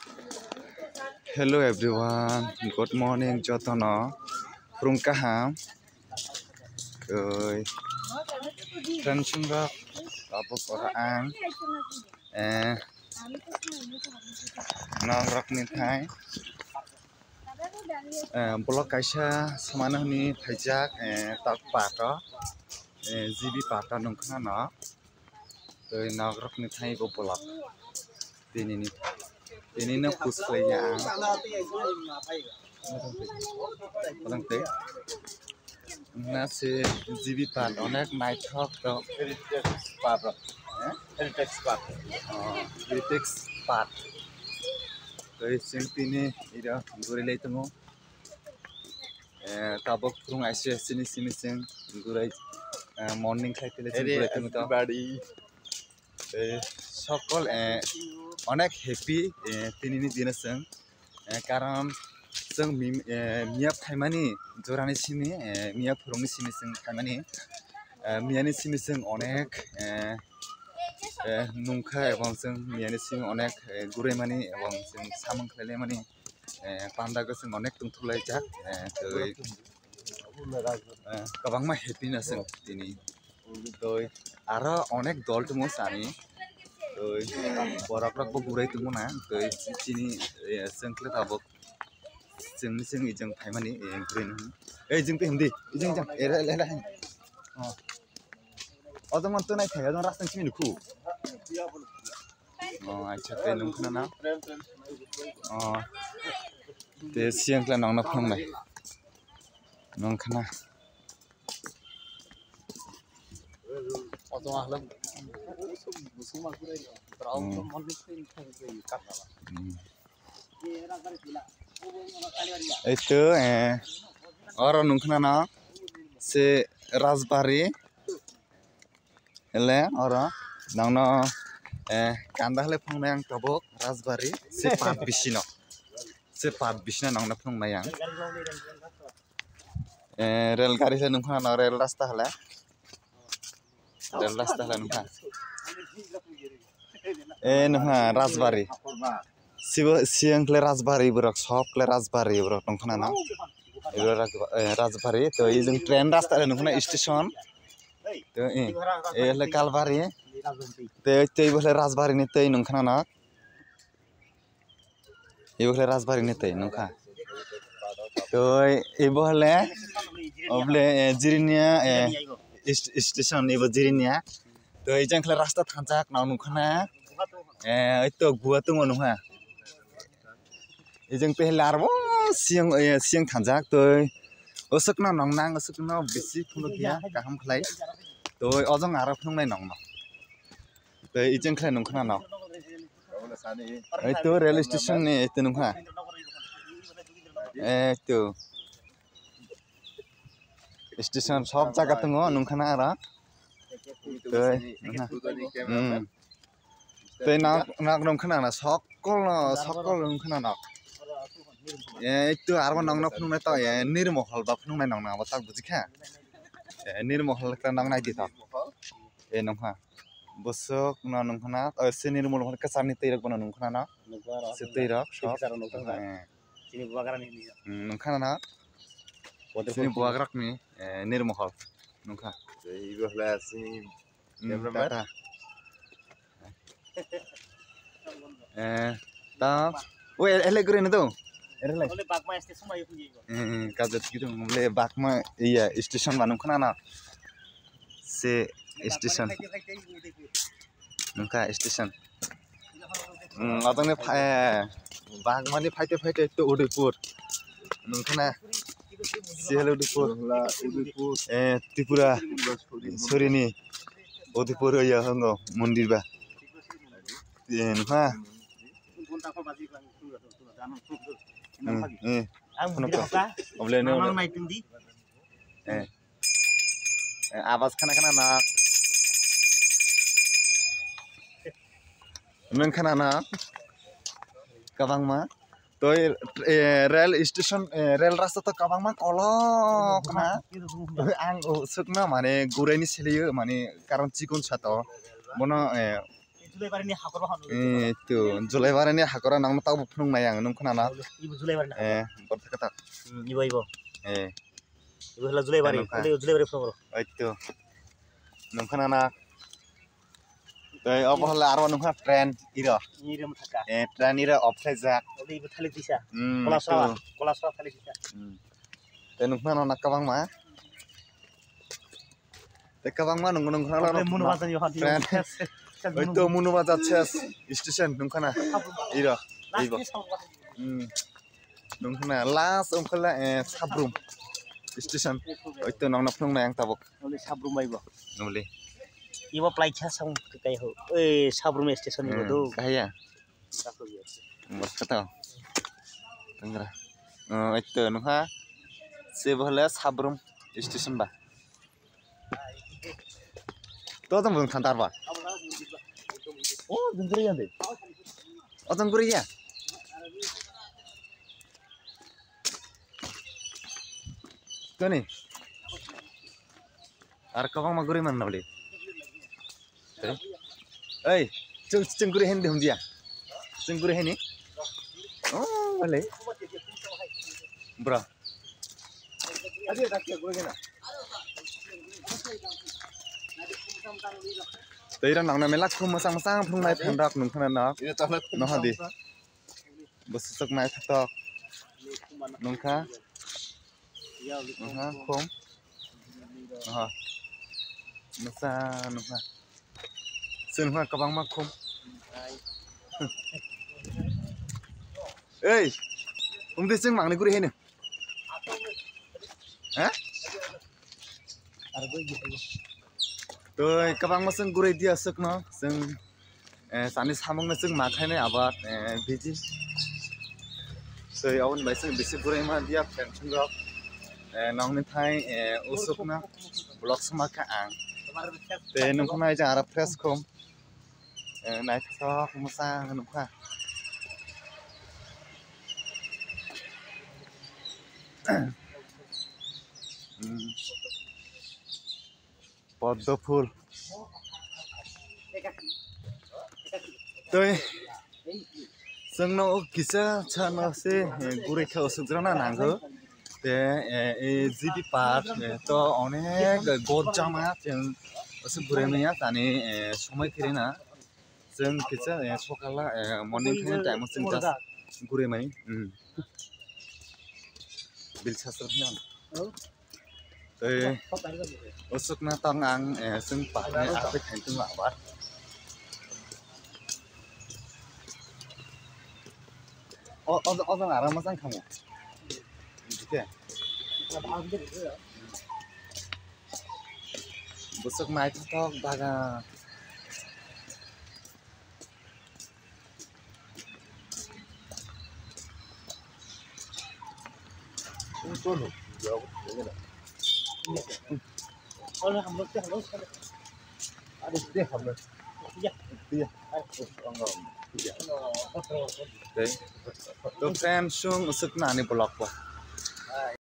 Hello everyone, good morning jotono from kaham koi transungga apa orang nongrak ni thai blog kaisa samana ni thaijak tak pata GB pata nongkhana na koi nongrak ni thai bo blog ini na pusklaya ang nasi GB part onek night talk to heritage part to sentini ida gurilai temo tabok prung aise sini sing gurai morning khai tele gurai temo to badi সকল অনেক happy তিনিনি দিনসং কারণ जों मिया थाइमानि जरानि सिमि मिया फुरंनि सिमि जों थाइमानि मियानि सिमि जों अनेक नुंखा एवं जों मियानि सिमि अनेक गुरैमानि एवं जों सामों खालायमानि पान्दाखौ जों अनेक दुंथुलाय जाक गोबां मा हेपिना जों दिनै आरो अनेक दल दङ सानि बराफोरखौ गुरै दङ ना दिनै जोंखौ दाबो जों इजों फाइमानि गुरैनो जों फैहमदि इजों एरा अजों तो नायथाय अजों रास्तां सिमि नुखु अच्छा ते नोंखौना ना ते सियांख्ला नांना फंनाय नोंखौना Otong ahlam busuk mak kurai terau mandi itu orang nungkana na se raspberry ele orang nangna kanda le phongnay ang tabok raspberry se pat bisina nangna phongnay ang rel gari se nungkana na rel rasta hale rel rasta hale nungka nungka raspberry siang kle raspberry borok sop kle raspberry borok nongkhana na raspberry to izung train rasta le nongkhana station to le kalbari te tei bole raspberry ni tei nongkhana na e bole raspberry ni tei nongkha to e bole oble jirinia station ebo jirinia to izung kle rasta thanjak na nongkhana to gua tungo nongha izeng pelar wo siang thanjak toi osokna nongnang osokna bisi phunu kia kaham khlai toi ojong aro phungnai nongno toi izeng khlai nongkhana no to rail station ni to nongha to station sob jaga tungo nongkhana ara toi toi nak nongkhana na সকল nongkhana na itu arwan nong nak phungnai to nirmohol ba phungnai nong na tak bujikha nirmohol ka nong nai dita nongha bosok na nongkhana se nirmohol ka sarni teirak bana nongkhana na se teirak sob sini buagaran ini nongkhana na sini buagrak ni nirmohol nongkha ibu lah sini tata ta oi ele gure na to oleh bakma station mai punya ibu kajat gitu boleh bakma iya station manung khana na se station nungka station ladang ne bakma ni faite to Udaipur nungkhana se halo Udaipur Tripura Sorini Udaipur ya hango mondir ba nungka आवाज खाना ना नोंखाना ना kabang ma toy rail station rail rasta to kabang ma kolok na ang sukna mane gurai ni seliyo mane karon chikon sato mono Julai bari ni hakor bahan. Itu Julai bare ni hakora nang tak phung nai ang nung khana na Ibu Julai bari na. borta kata Ibu. eh Ibu hala Julai bari. Julai bari phung. itu nung khana na tei obo hala aro nung ha train ira Ni ram thaka. train ira offside jak Oli ibu thalik disa. itu Kola sawa thalik disa. tei nung khana na kabang ma tei kabang ma nung khana na Munu bazan yo hati. itu munu baza chess station nung khana ira ibo nung khana last khala sabrum station itu nang na phung nai ang tabok Oli sabrum baibo. nuli Ibu play cha sang kai ho. Sabrum station ibu do. kahaya kata tangra itu nung ha se bhala sabrum station ba to tam bung khantar ba oh jungri ya de oh jungri ya to ni ar kabang ma guri man na bole ei jungri hen de hum dia jungri hen ni oh bole bra ade dak ke guri na teiran nang na melak khum masang masang phung nai phan rak nung khana na no ha di busuk nai thak nung kha khum ha nasa nung ha sun ha kabang ma khum ei de sing mang ni guri he ne ha tôi kabang ma sing guri dia suk no sing sani samong na sing ma khai nai abat biji tôi awan bai sing bisi guri ma dia pension rok nong ni thai usuk na blok sama ka ang te nung khonai ja ara fresh khom nai thok ma sa nung kha পদ্ম ফুল tôi जोंनाव किसा छानसे गुरै खाव सुग्राना नांगो ते जिबि park तो अनेक गजामा जों असु गुरैनाया तानि समय खेरेना जों किसा सकाला मर्निं टाइम जों जास्ट गुरैमाय बिल सासरना usuk na tong ang sung pa na apit hen tung abat o dong ara masang kamu oke busuk mai tok daga Solo, yo, और हम लोग ada dia hamil ya dia Đấy, tôi fan sung usuk na ni block ba